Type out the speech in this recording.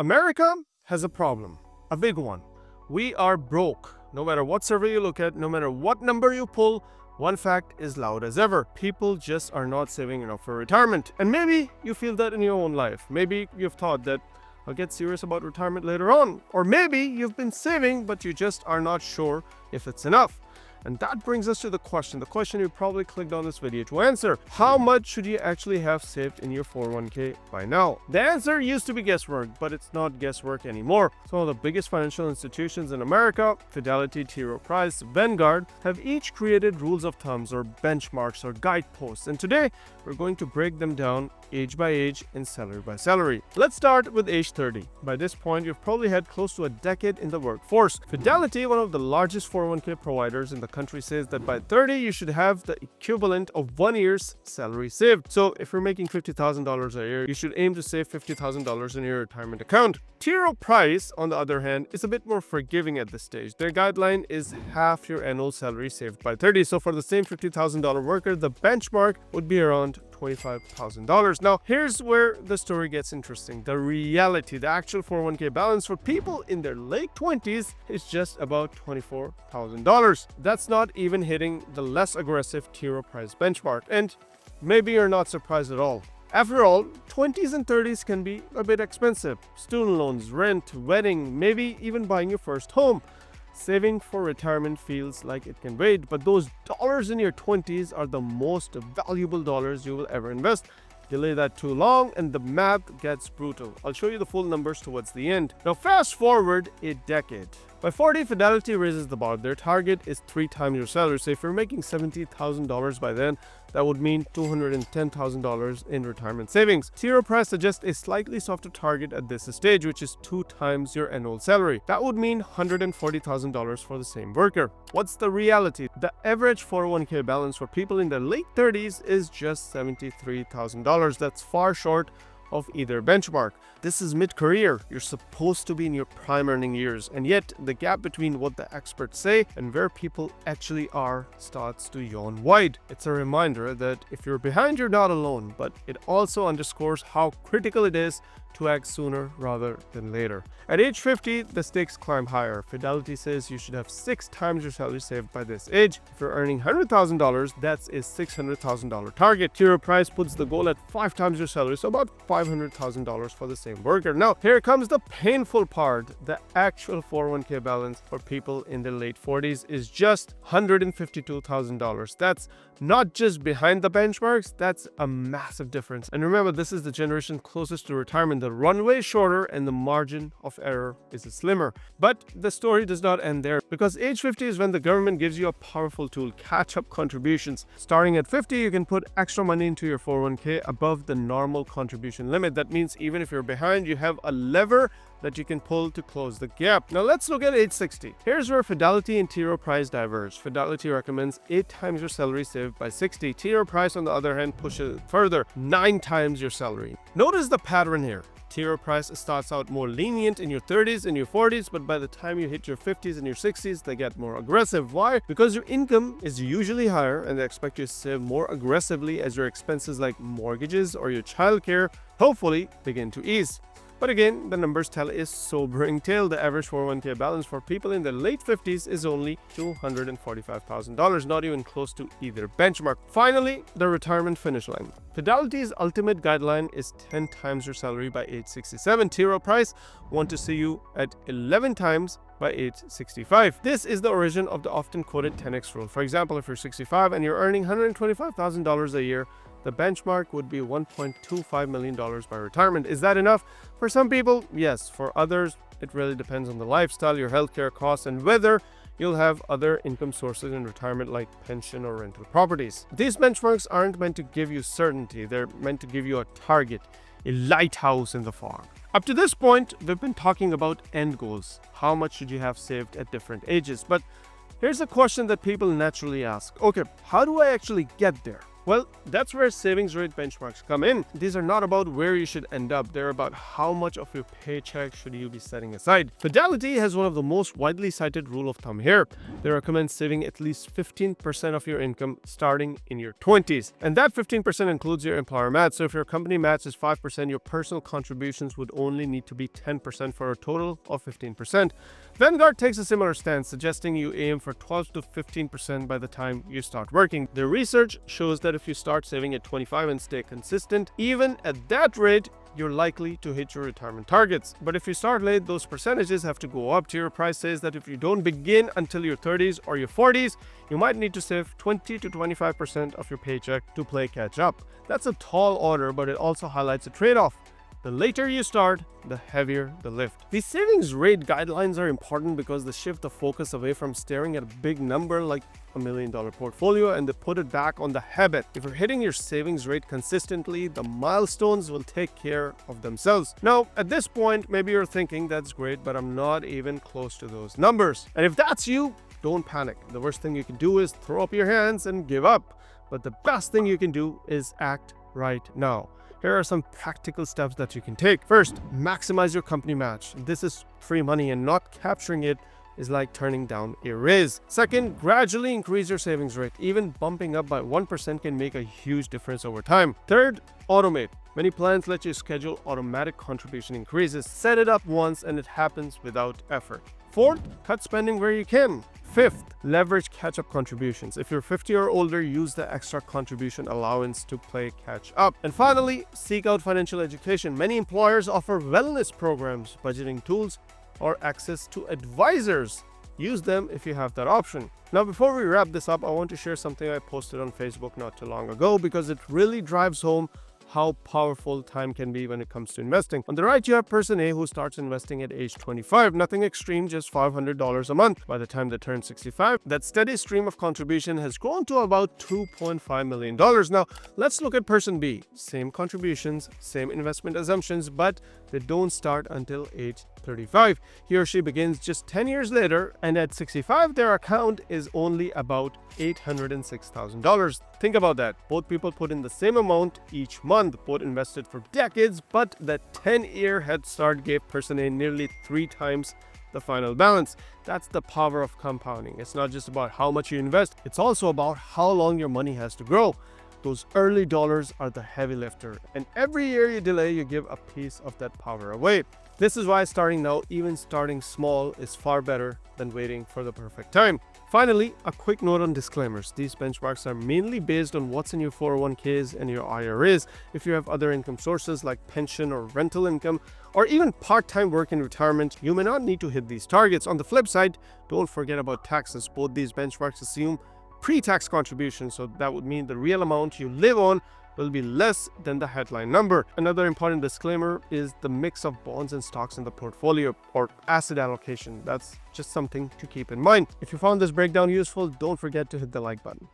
America has a problem, a big one. We are broke. No matter what survey you look at, no matter what number you pull, one fact is loud as ever. People just are not saving enough for retirement. And maybe you feel that in your own life. Maybe you've thought that I'll get serious about retirement later on. Or maybe you've been saving, but you just are not sure if it's enough. And that brings us to the question you probably clicked on this video to answer. How much should you actually have saved in your 401k by now? The answer used to be guesswork, but it's not guesswork anymore. Some of the biggest financial institutions in America, Fidelity, Rowe Price, Vanguard, have each created rules of thumbs or benchmarks or guideposts. And today, we're going to break them down age by age and salary by salary. Let's start with age 30. By this point, you've probably had close to a decade in the workforce. Fidelity, one of the largest 401k providers in the country, says that by 30, you should have the equivalent of 1 year's salary saved. So if you're making $50,000 a year, you should aim to save $50,000 in your retirement account. Rowe Price, on the other hand, is a bit more forgiving at this stage. Their guideline is half your annual salary saved by 30. So for the same $50,000 worker, the benchmark would be around $25,000. Now, here's where the story gets interesting. The reality, the actual 401k balance for people in their late 20s is just about $24,000. That's not even hitting the less aggressive Rowe Price benchmark. And maybe you're not surprised at all. After all, 20s and 30s can be a bit expensive. Student loans, rent, wedding, maybe even buying your first home. Saving for retirement feels like it can wait, but those dollars in your 20s are the most valuable dollars you will ever invest. Delay that too long and the math gets brutal. I'll show you the full numbers towards the end. Now fast forward a decade. By 40, Fidelity raises the bar. Their target is 3 times your salary. So if you're making $70,000 by then, that would mean $210,000 in retirement savings. Rowe Price suggests a slightly softer target at this stage, which is 2 times your annual salary. That would mean $140,000 for the same worker. What's the reality? The average 401k balance for people in their late 30s is just $73,000. That's far short of either benchmark. This is mid-career. You're supposed to be in your prime earning years, and yet the gap between what the experts say and where people actually are starts to yawn wide. It's a reminder that if you're behind, you're not alone, but it also underscores how critical it is to act sooner rather than later. At age 50, the stakes climb higher. Fidelity says you should have 6 times your salary saved by this age. If you're earning $100,000, that's a $600,000 target. Rowe Price puts the goal at 5 times your salary, so about $500,000 for the same worker. Now, here comes the painful part. The actual 401k balance for people in their late 40s is just $152,000. That's not just behind the benchmarks, that's a massive difference. And remember, this is the generation closest to retirement. The runway is shorter and the margin of error is slimmer. But the story does not end there, because age 50 is when the government gives you a powerful tool, catch-up contributions. Starting at 50, you can put extra money into your 401k above the normal contribution limit. That means even if you're behind, you have a lever that you can pull to close the gap. Now let's look at age 60. Here's where Fidelity and Rowe Price diverge. Fidelity recommends 8 times your salary saved by 60. Rowe Price, on the other hand, pushes it further, 9 times your salary. Notice the pattern here. Rowe Price starts out more lenient in your 30s and your 40s, but by the time you hit your 50s and your 60s, they get more aggressive. Why? Because your income is usually higher and they expect you to save more aggressively as your expenses like mortgages or your childcare hopefully begin to ease. But again, the numbers tell a sobering tale. The average 401k balance for people in their late 50s is only $245,000, not even close to either benchmark. Finally, the retirement finish line. Fidelity's ultimate guideline is 10 times your salary by age 67. Rowe Price want to see you at 11 times by age 65. This is the origin of the often quoted 10x rule. For example, if you're 65 and you're earning $125,000 a year, the benchmark would be $1.25 million by retirement. Is that enough? For some people, yes. For others, it really depends on the lifestyle, your healthcare costs, and whether you'll have other income sources in retirement like pension or rental properties. These benchmarks aren't meant to give you certainty. They're meant to give you a target, a lighthouse in the fog. Up to this point, we've been talking about end goals. How much should you have saved at different ages? But here's a question that people naturally ask. Okay, how do I actually get there? Well, that's where savings rate benchmarks come in. These are not about where you should end up, they're about how much of your paycheck should you be setting aside. Fidelity has one of the most widely cited rule of thumb here. They recommend saving at least 15% of your income starting in your 20s. And that 15% includes your employer match. So if your company match is 5%, your personal contributions would only need to be 10% for a total of 15%. Vanguard takes a similar stance, suggesting you aim for 12 to 15% by the time you start working. Their research shows that if you start saving at 25 and stay consistent, even at that rate, you're likely to hit your retirement targets. But if you start late, those percentages have to go up. Rowe Price says that if you don't begin until your 30s or your 40s, you might need to save 20 to 25% of your paycheck to play catch up. That's a tall order, but it also highlights a trade-off. The later you start, the heavier the lift. These savings rate guidelines are important because they shift the focus away from staring at a big number like $1 million portfolio and they put it back on the habit. If you're hitting your savings rate consistently, the milestones will take care of themselves. Now, at this point, maybe you're thinking that's great, but I'm not even close to those numbers. And if that's you, don't panic. The worst thing you can do is throw up your hands and give up. But the best thing you can do is act right now. Here are some practical steps that you can take. First, maximize your company match. This is free money and not capturing it is like turning down a raise. Second, gradually increase your savings rate. Even bumping up by 1% can make a huge difference over time. Third, automate. Many plans let you schedule automatic contribution increases. Set it up once and it happens without effort. Fourth, cut spending where you can. Fifth, leverage catch-up contributions. If you're 50 or older, use the extra contribution allowance to play catch-up. And finally, seek out financial education. Many employers offer wellness programs, budgeting tools, or access to advisors. Use them if you have that option. Now, before we wrap this up, I want to share something I posted on Facebook not too long ago because it really drives home how powerful time can be when it comes to investing. On the right, you have person A who starts investing at age 25. Nothing extreme, just $500 a month. By the time they turn 65, that steady stream of contribution has grown to about $2.5 million. Now, let's look at person B. Same contributions, same investment assumptions, but they don't start until age 35. He or she begins just 10 years later, and at 65, their account is only about $806,000. Think about that. Both people put in the same amount each month, both invested for decades, but that 10-year head start gave person A nearly 3 times the final balance. That's the power of compounding. It's not just about how much you invest, it's also about how long your money has to grow. Those early dollars are the heavy lifter, and every year you delay, you give a piece of that power away. This is why starting now, even starting small, is far better than waiting for the perfect time. Finally, a quick note on disclaimers. These benchmarks are mainly based on what's in your 401ks and your IRAs. If you have other income sources like pension or rental income, or even part-time work in retirement, you may not need to hit these targets. On the flip side, don't forget about taxes. Both these benchmarks assume pre-tax contributions, so that would mean the real amount you live on will be less than the headline number. Another important disclaimer is the mix of bonds and stocks in the portfolio or asset allocation. That's just something to keep in mind. If you found this breakdown useful, don't forget to hit the like button.